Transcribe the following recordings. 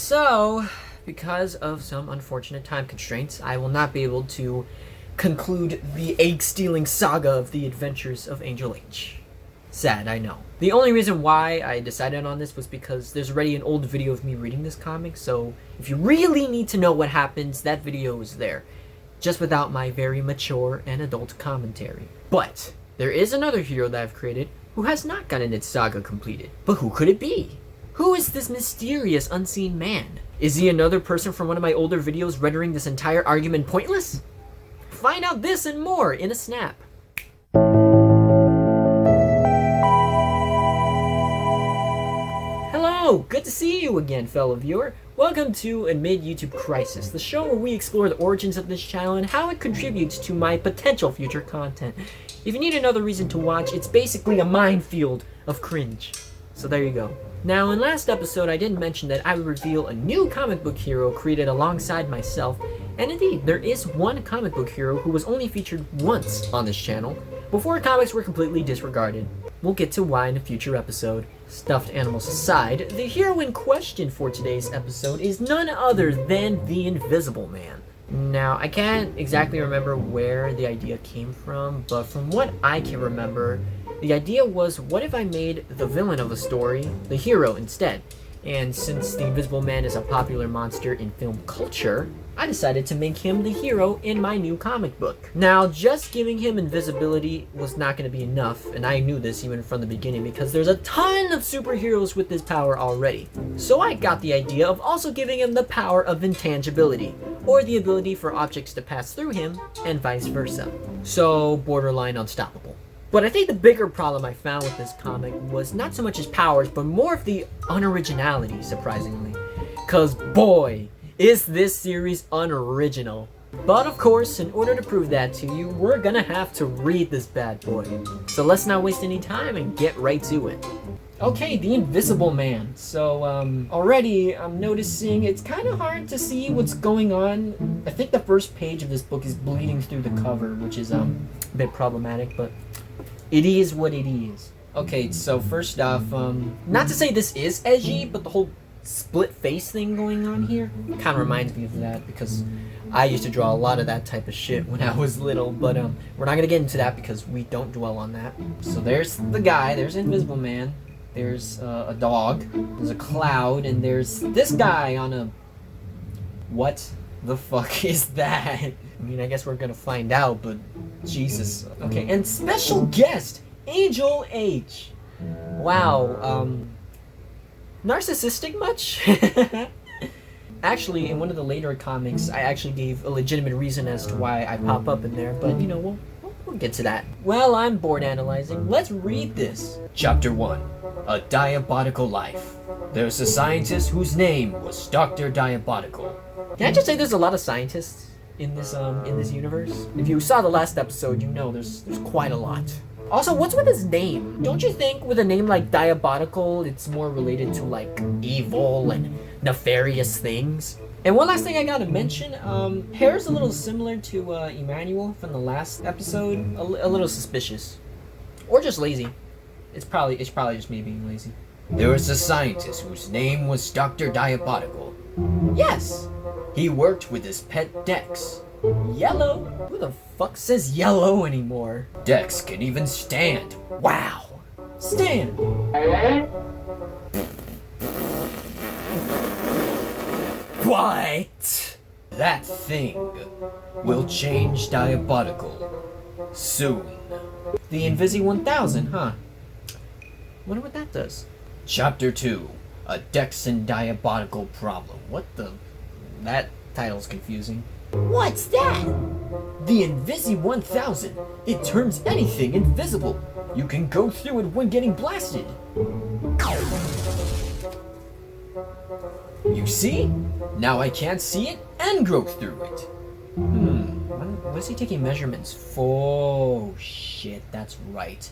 So, because of some unfortunate time constraints, I will not be able to conclude the egg-stealing saga of the adventures of Angel H. Sad, I know. The only reason why I decided on this was because there's already an old video of me reading this comic, so if you really need to know what happens, that video is there, just without my very mature and adult commentary. But there is another hero that I've created who has not gotten its saga completed. But who could it be? Who is this mysterious unseen man? Is he another person from one of my older videos rendering this entire argument pointless? Find out this and more in a snap. Hello, good to see you again, fellow viewer. Welcome to Amid YouTube Crisis, the show where we explore the origins of this channel and how it contributes to my potential future content. If you need another reason to watch, it's basically a minefield of cringe. So there you go. Now, in last episode, I did mention that I would reveal a new comic book hero created alongside myself, and indeed, there is one comic book hero who was only featured once on this channel, before comics were completely disregarded. We'll get to why in a future episode. Stuffed animals aside, the hero in question for today's episode is none other than the Invisible Man. Now, I can't exactly remember where the idea came from, but from what I can remember, the idea was, what if I made the villain of the story the hero instead? And since the Invisible Man is a popular monster in film culture, I decided to make him the hero in my new comic book. Now, just giving him invisibility was not going to be enough, and I knew this even from the beginning because there's a ton of superheroes with this power already. So I got the idea of also giving him the power of intangibility, or the ability for objects to pass through him, and vice versa. So, borderline unstoppable. But I think the bigger problem I found with this comic was not so much his powers, but more of the unoriginality, surprisingly. Cause boy, is this series unoriginal. But of course, in order to prove that to you, we're gonna have to read this bad boy. So let's not waste any time and get right to it. Okay, the Invisible Man. So, already I'm noticing it's kind of hard to see what's going on. I think the first page of this book is bleeding through the cover, which is a bit problematic, but it is what it is. Okay, so first off, not to say this is edgy, but the whole split face thing going on here kind of reminds me of that because I used to draw a lot of that type of shit when I was little, but we're not gonna get into that because we don't dwell on that. So there's the guy, there's Invisible Man, there's a dog, there's a cloud, and there's this guy on a... What the fuck is that? I mean, I guess we're gonna find out, but Jesus. Okay, and special guest, Angel H. Wow, narcissistic much? Actually, in one of the later comics, I actually gave a legitimate reason as to why I pop up in there, but you know, we'll get to that. Well, I'm bored analyzing. Let's read this. Chapter 1. A Diabolical Life. There's a scientist whose name was Dr. Diabolical. Can I just say there's a lot of scientists in this universe? If you saw the last episode, you know there's quite a lot. Also, what's with his name? Don't you think with a name like Diabolical, it's more related to like evil and nefarious things? And one last thing I gotta mention, hair's a little similar to Emmanuel from the last episode. A little suspicious. Or just lazy. It's probably just me being lazy. There was a scientist whose name was Dr. Diabolical. Yes! He worked with his pet Dex. Yellow? Who the fuck says yellow anymore? Dex can even stand. Wow! Stand! What? That thing will change Diabolical soon. The Invisi 1000, huh? Wonder what that does. Chapter 2. A Dex and Diabolical Problem. What the... That title's confusing. What's that? The Invisi 1000. It turns anything invisible. You can go through it when getting blasted. You see? Now I can't see it and go through it. What is he taking measurements for? Oh, shit, that's right.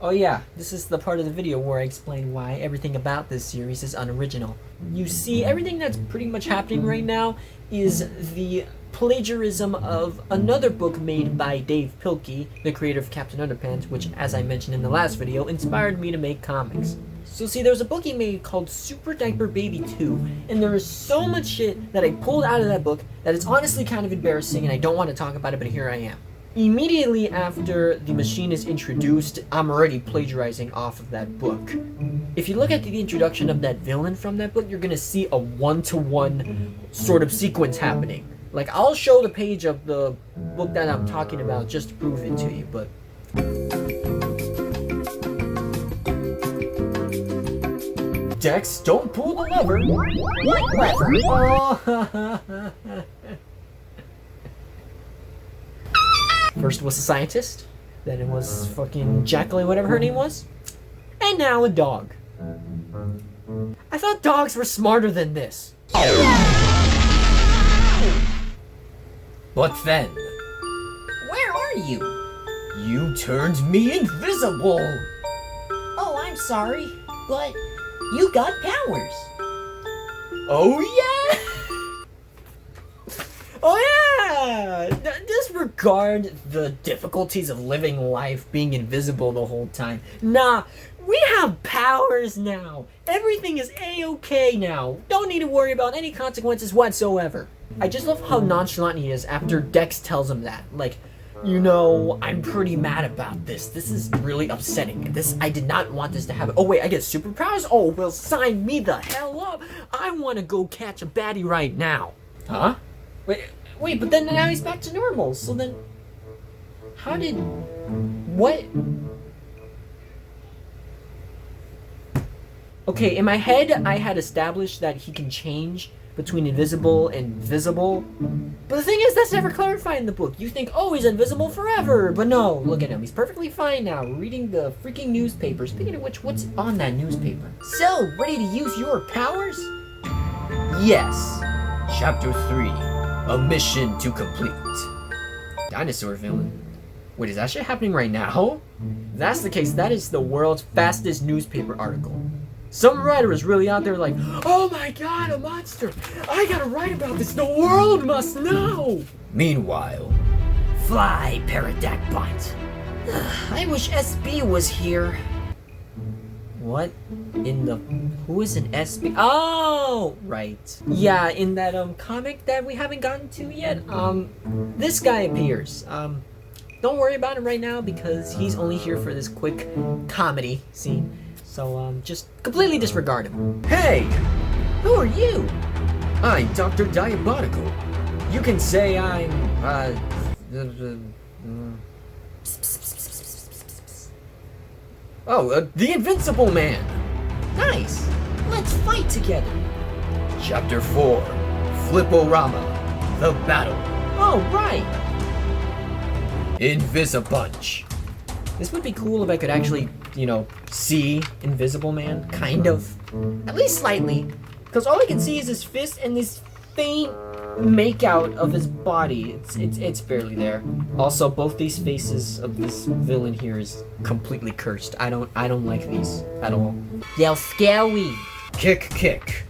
Oh yeah, this is the part of the video where I explain why everything about this series is unoriginal. You see, everything that's pretty much happening right now is the plagiarism of another book made by Dave Pilkey, the creator of Captain Underpants, which, as I mentioned in the last video, inspired me to make comics. So see, there was a book he made called Super Diaper Baby 2, and there is so much shit that I pulled out of that book that it's honestly kind of embarrassing, and I don't want to talk about it, but here I am. Immediately after the machine is introduced, I'm already plagiarizing off of that book. If you look at the introduction of that villain from that book, you're gonna see a one-to-one sort of sequence happening. Like, I'll show the page of the book that I'm talking about just to prove it to you, but... Dex, don't pull the lever. What lever? Oh. First was a scientist, then it was fucking Jacqueline, whatever her name was, and now a dog. I thought dogs were smarter than this. But then, Where are you? you turned me invisible. Oh, I'm sorry, but you got powers. Oh yeah? Oh yeah! Disregard the difficulties of living life being invisible the whole time. Nah, we have powers now. Everything is A-okay now. Don't need to worry about any consequences whatsoever. I just love how nonchalant he is after Dex tells him that. Like, you know, I'm pretty mad about this. This is really upsetting. I did not want this to happen. Oh wait, I get superpowers? Oh, well, sign me the hell up. I want to go catch a baddie right now. Huh? Wait, but then now he's back to normal. So then, how did... What? Okay, in my head, I had established that he can change between invisible and visible. But the thing is, that's never clarified in the book. You think, oh, he's invisible forever. But no, look at him. He's perfectly fine now. We're reading the freaking newspaper. Speaking of which, what's on that newspaper? So, ready to use your powers? Yes. Chapter 3. A mission to complete. Dinosaur villain. Wait, is that shit happening right now? If that's the case, that is the world's fastest newspaper article. Some writer is really out there like, oh my god, a monster! I gotta write about this, the world must know! Meanwhile, Fly, Pterodactyl. I wish SB was here. What in the... Who is an SB? Oh, right. Yeah, in that comic that we haven't gotten to yet, this guy appears. Don't worry about him right now because he's only here for this quick comedy scene. So, just completely disregard him. hey! Who are you? I'm Dr. Diabolical. You can say I'm, the Invincible Man! Nice. Let's fight together. Chapter 4. Flipporama. The Battle. Oh, right. Invisibunch. This would be cool if I could actually, you know, see Invisible Man, kind of. At least slightly. Because all I can see is his fist and this faint makeout of his body. It's barely there. Also, both these faces of this villain here is completely cursed. I don't like these at all. Yell scary. Kick.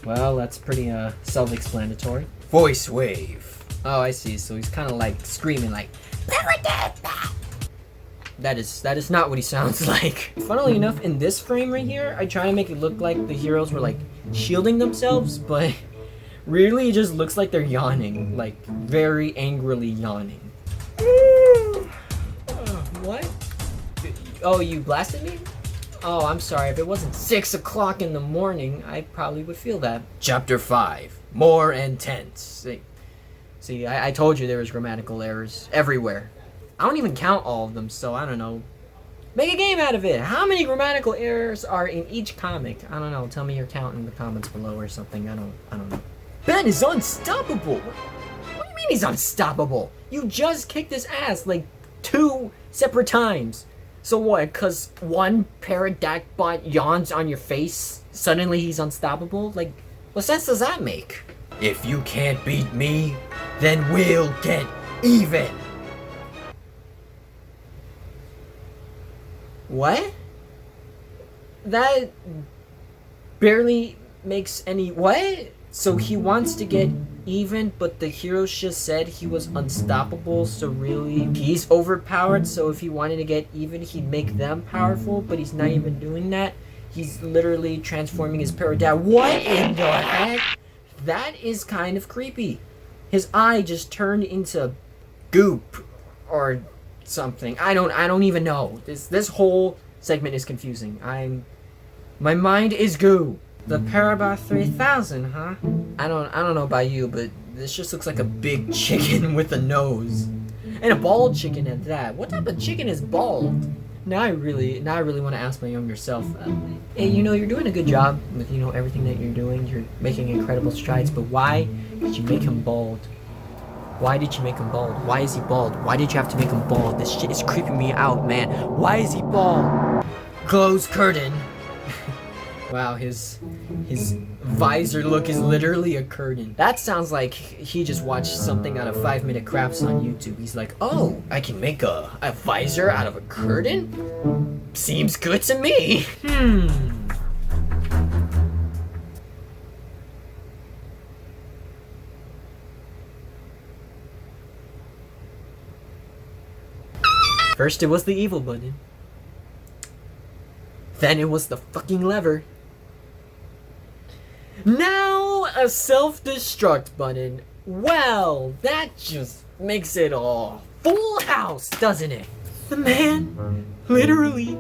Well, that's pretty self-explanatory. Voice wave. Oh, I see. So he's kind of like screaming like, That is not what he sounds like. Funnily enough, in this frame right here, I try to make it look like the heroes were like shielding themselves, but really it just looks like they're yawning, like very angrily yawning. What? Oh, you blasted me? Oh, I'm sorry. If it wasn't 6 o'clock in the morning, I probably would feel that. Chapter 5. More intense. See, I told you there was grammatical errors everywhere. I don't even count all of them, so I don't know. Make a game out of it. How many grammatical errors are in each comic? I don't know. Tell me your count in the comments below or something. I don't know. Ben is unstoppable. What do you mean he's unstoppable? You just kicked his ass like 2 separate times. So what? Cause one pterodactyl yawns on your face, suddenly he's unstoppable? Like, what sense does that make? If you can't beat me, then we'll get even. What? That barely makes any... What? So he wants to get even, but the heroes just said he was unstoppable, so really he's overpowered, so if he wanted to get even, he'd make them powerful, but he's not even doing that. He's literally transforming his parrot down. What in the heck? That is kind of creepy. His eye just turned into goop or something. I don't even know. This whole segment is confusing. My mind is goo. The Parabot 3000, huh? I don't know about you, but this just looks like a big chicken with a nose. And a bald chicken at that. What type of chicken is bald? Now I really want to ask my younger self. Hey, you're doing a good job with, everything that you're doing. You're making incredible strides, but why did you make him bald? Why did you make him bald? Why is he bald? Why did you have to make him bald? This shit is creeping me out, man. Why is he bald? Close curtain. Wow, his visor look is literally a curtain. That sounds like he just watched something out of 5-Minute Crafts on YouTube. He's like, oh, I can make a visor out of a curtain? Seems good to me. First it was the evil button. Then it was the fucking lever. Now a self-destruct button. Well, that just makes it a full house, doesn't it? The man literally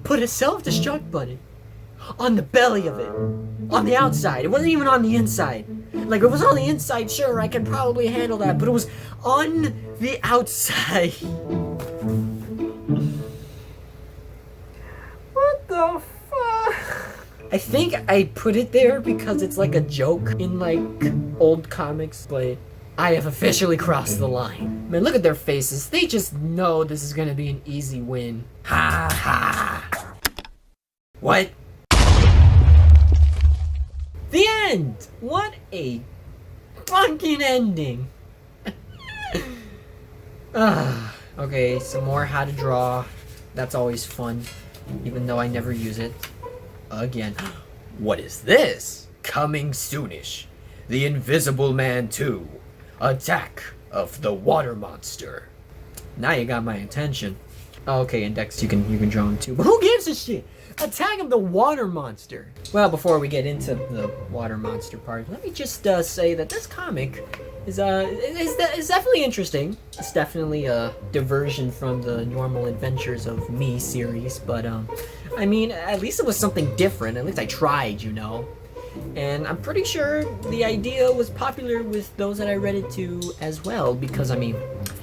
put a self-destruct button on the belly of it. On the outside. It wasn't even on the inside. Like, if it was on the inside, sure, I could probably handle that. But it was on the outside. What the fuck? I think I put it there because it's like a joke in like old comics, but I have officially crossed the line. Man, look at their faces. They just know this is gonna be an easy win. Ha ha. What? The end! What a fucking ending. Okay, some more how to draw. That's always fun, even though I never use it. Again. What is this? Coming soonish. The Invisible Man 2. Attack of the Water Monster. Now you got my attention. Okay, Index, you can draw him too. But who gives a shit? Attack of the Water Monster. Well, before we get into the Water Monster part, let me just say that this comic is definitely interesting. It's definitely a diversion from the normal Adventures of Me series, but I mean, at least it was something different. At least I tried, And I'm pretty sure the idea was popular with those that I read it to as well, because I mean,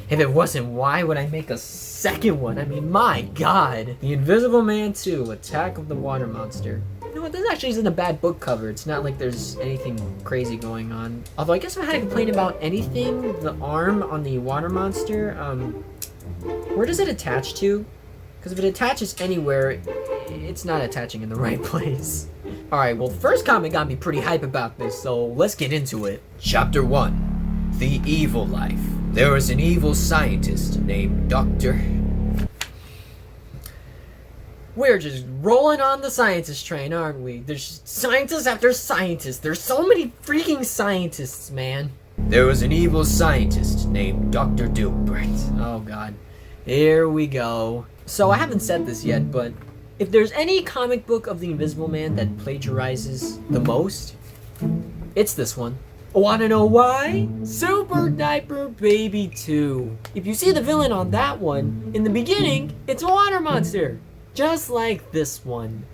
if it wasn't, why would I make a second one? I mean, my god. The Invisible Man 2, Attack of the Water Monster. You know what, this actually isn't a bad book cover. It's not like there's anything crazy going on. Although I guess if I had to complain about anything, the arm on the water monster, where does it attach to? Because if it attaches anywhere, it's not attaching in the right place. Alright, well, the first comic got me pretty hype about this, so let's get into it. Chapter 1. The Evil Life. There was an evil scientist named Dr. We're just rolling on the scientist train, aren't we? There's scientists after scientists. There's so many freaking scientists, man. There was an evil scientist named Dr. Dilbert. Oh god. Here we go. So I haven't said this yet, but if there's any comic book of the Invisible Man that plagiarizes the most, it's this one. Wanna know why? Super Diaper Baby 2. If you see the villain on that one, in the beginning, it's a water monster. Just like this one.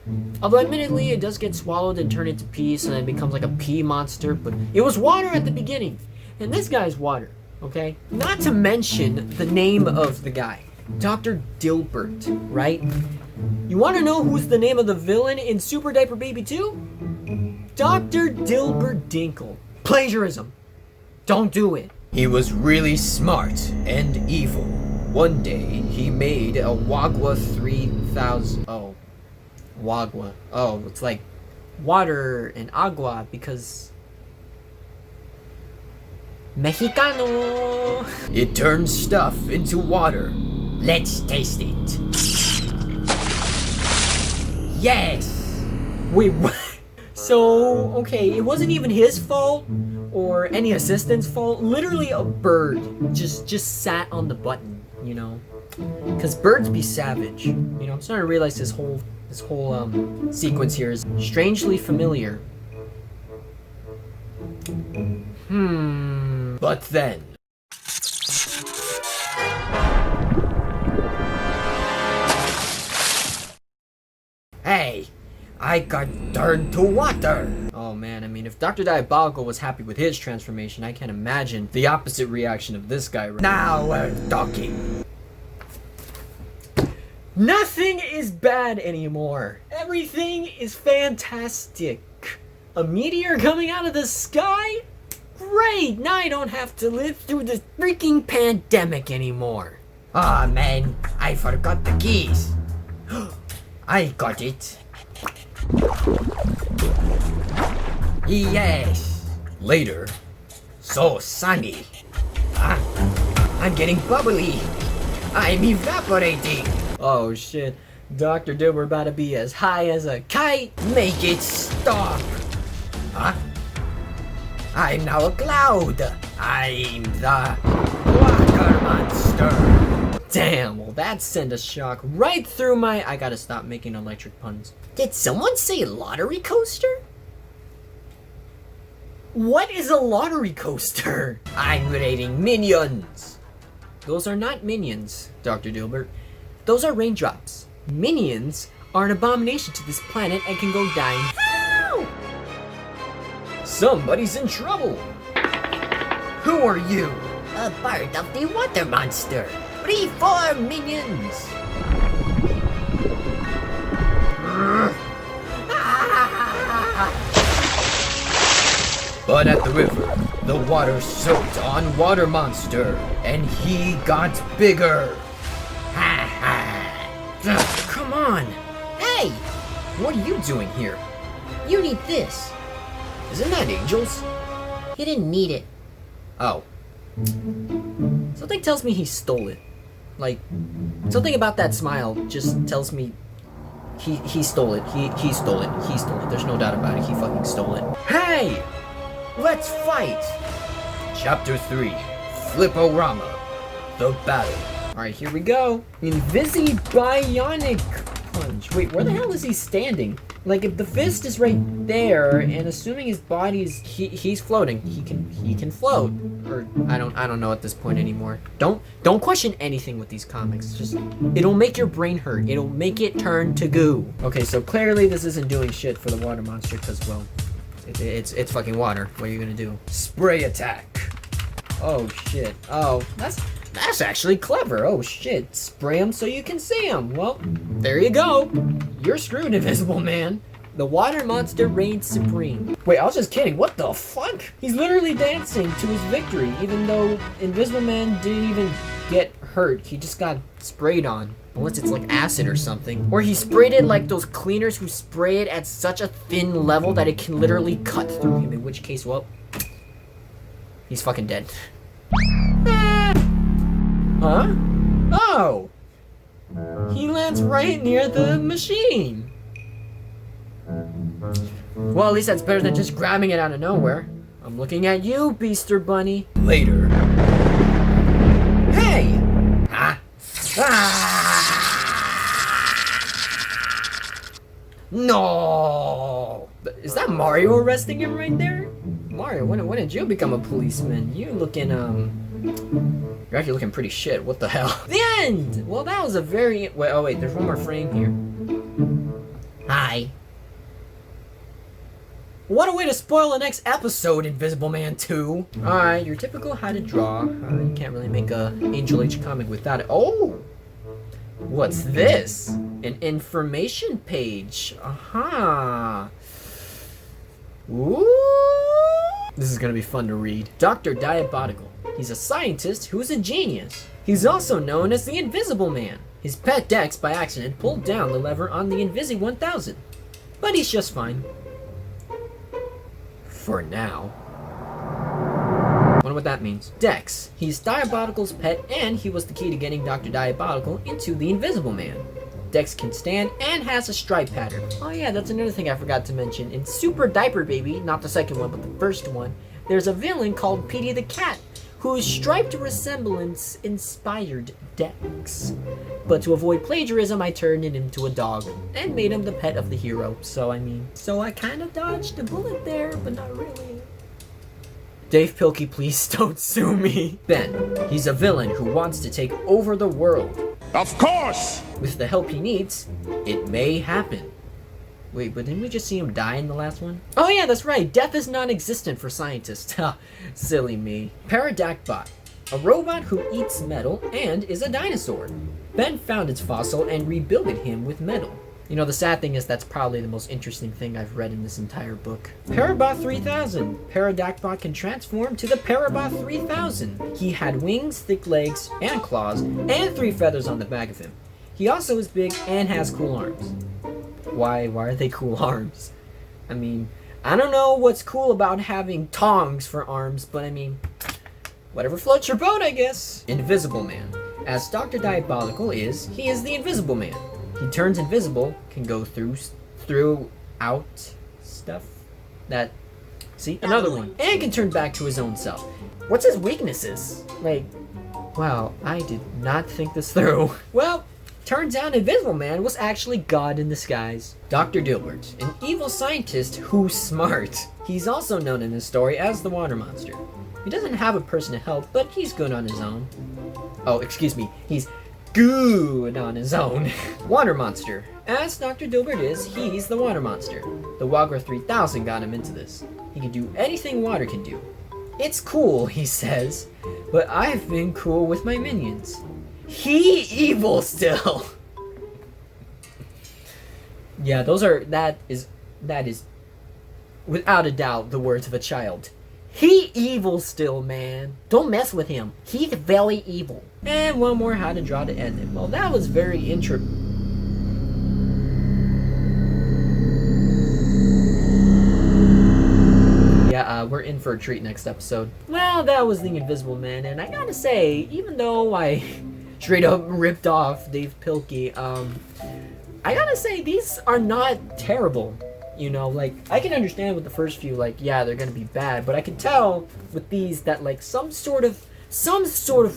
Although admittedly, it does get swallowed and turned into pee, so then it becomes like a pea monster, but it was water at the beginning. And this guy's water, okay? Not to mention the name of the guy. Dr. Dilbert, right? You wanna know who's the name of the villain in Super Diaper Baby 2? Dr. Dilbert Dinkle. Plagiarism. Don't do it. He was really smart and evil. One day, he made a Wagwa 3000. Oh. Wagwa. Oh, it's like water and agua because Mexicano. It turns stuff into water. Let's taste it. Yes! Wait, what? So, okay, it wasn't even his fault or any assistant's fault. Literally a bird just sat on the button, Because birds be savage. I'm starting to realize this whole This whole sequence here is strangely familiar. But then... Hey, I got turned to water. Oh man, I mean, if Dr. Diabolical was happy with his transformation, I can't imagine the opposite reaction of this guy right Now we're talking. Nothing is bad anymore. Everything is fantastic. A meteor coming out of the sky? Great! Now I don't have to live through this freaking pandemic anymore. Ah, man, I forgot the keys. I got it. Yes. Later. So sunny. Ah, I'm getting bubbly. I'm evaporating. Oh shit. Dr. Dilbert about to be as high as a kite. Make it stop. Huh? I'm now a cloud. I'm the water monster. Damn, well that sent a shock right through my... I gotta stop making electric puns. Did someone say lottery coaster? What is a lottery coaster? I'm raiding minions. Those are not minions, Dr. Dilbert. Those are raindrops. Minions are an abomination to this planet and can go die in hell. Somebody's in trouble. Who are you? A part of the water monster. Reform minions. But at the river, the water soaked on Water Monster, and he got bigger. Ha ha! Come on. Hey, what are you doing here? You need this. Isn't that Angel's? He didn't need it. Oh, Something tells me he stole it. Like, something about that smile just tells me he stole it. He stole it. He stole it. There's no doubt about it. He fucking stole it. hey! Let's fight! Chapter 3, Flip-O-Rama, the battle. Alright, here we go. Invisi-Bionic Punch. Wait, where the hell is he standing? Like, if the fist is right there, and assuming his body's... He's floating. He can float. Or, I don't know at this point anymore. Don't question anything with these comics. Just, it'll make your brain hurt. It'll make it turn to goo. Okay, so clearly this isn't doing shit for the water monster, because, well... It's fucking water. What are you gonna do? Spray attack. Oh shit. Oh, that's actually clever. Oh shit. Spray him so you can see him. Well, there you go. You're screwed, Invisible Man. The water monster reigns supreme. Wait, I was just kidding. What the fuck? He's literally dancing to his victory, even though Invisible Man didn't even get hurt. He just got sprayed on. Unless it's like acid or something. Or he sprayed it like those cleaners who spray it at such a thin level that it can literally cut through him. In which case, well, he's fucking dead. Huh? Oh! He lands right near the machine. Well, at least that's better than just grabbing it out of nowhere. I'm looking at you, Beaster Bunny. Later. Hey! Huh? Ah! No! Is that Mario arresting him right there? Mario, when did you become a policeman? You looking, You're actually looking pretty shit. What the hell? The end! Well, that was a very... Wait, oh wait, there's one more frame here. Hi. What a way to spoil the next episode, Invisible Man 2. Alright, your typical how to draw. You can't really make a Angel Age comic without it. Oh! What's this? An information page. Aha. Ooh. This is gonna be fun to read. Dr. Diabolical. He's a scientist who's a genius. He's also known as the Invisible Man. His pet Dex, by accident, pulled down the lever on the Invisi 1000. But he's just fine. For now. Wonder what that means. Dex. He's Diabolical's pet, and he was the key to getting Dr. Diabolical into the Invisible Man. Dex can stand and has a stripe pattern. Oh yeah, that's another thing I forgot to mention. In Super Diaper Baby, not the second one, but the first one, there's a villain called Petey the Cat, whose striped resemblance inspired Dex. But to avoid plagiarism, I turned it into a dog and made him the pet of the hero. So I kind of dodged a bullet there, but not really. Dave Pilkey, please don't sue me. Ben, he's a villain who wants to take over the world. Of course! With the help he needs, it may happen. Wait, but didn't we just see him die in the last one? Oh yeah, that's right. Death is non-existent for scientists. Ha, silly me. Pterodactylbot, a robot who eats metal and is a dinosaur. Ben found its fossil and rebuilt him with metal. You know, the sad thing is that's probably the most interesting thing I've read in this entire book. Parabot 3000. Pterodactylbot can transform to the Parabot 3000. He had wings, thick legs, and claws, and 3 feathers on the back of him. He also is big and has cool arms. Why are they cool arms? I mean, I don't know what's cool about having tongs for arms, but I mean, whatever floats your boat, I guess. Invisible Man. As Dr. Diabolical is, he is the Invisible Man. He turns invisible, can go throughout stuff. That, see, another one. And can turn back to his own self. What's his weaknesses? Like, wow, I did not think this through. Well, turns out Invisible Man was actually God in disguise. Dr. Dilbert, an evil scientist who's smart. He's also known in this story as the Water Monster. He doesn't have a person to help, but he's good on his own. Oh, excuse me, he's good on his own. Water Monster. As Dr. Dilbert is, he's the Water Monster. The Wagra 3000 got him into this. He can do anything water can do. It's cool, he says, but I've been cool with my minions. He evil still. Yeah, that is without a doubt the words of a child. He evil still, man. Don't mess with him. He's very evil. And one more how to draw to end it. Well, that was very Yeah, we're in for a treat next episode. Well, that was the Invisible Man, and I gotta say, even though I straight up ripped off Dave Pilkey, I gotta say, these are not terrible. You know, like, I can understand with the first few, like, yeah, they're gonna be bad, but I can tell with these that, like, some sort of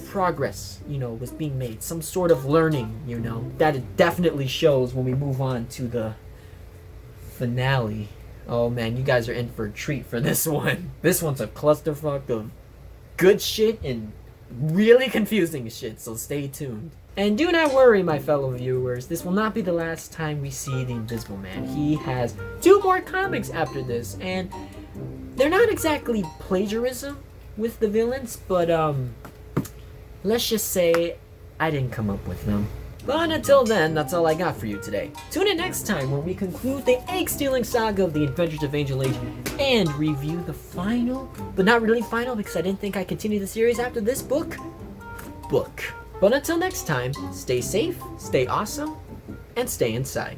progress, you know, was being made, some sort of learning, you know, that it definitely shows when we move on to the finale. Oh man, you guys are in for a treat for this one. This one's a clusterfuck of good shit and really confusing shit, so stay tuned. And do not worry, my fellow viewers, this will not be the last time we see the Invisible Man. He has 2 more comics after this, and they're not exactly plagiarism with the villains, but let's just say I didn't come up with them. But until then, that's all I got for you today. Tune in next time where we conclude the egg-stealing saga of the Adventures of Angel Age and review the final, but not really final because I didn't think I'd continue the series after this book. But until next time, stay safe, stay awesome, and stay inside.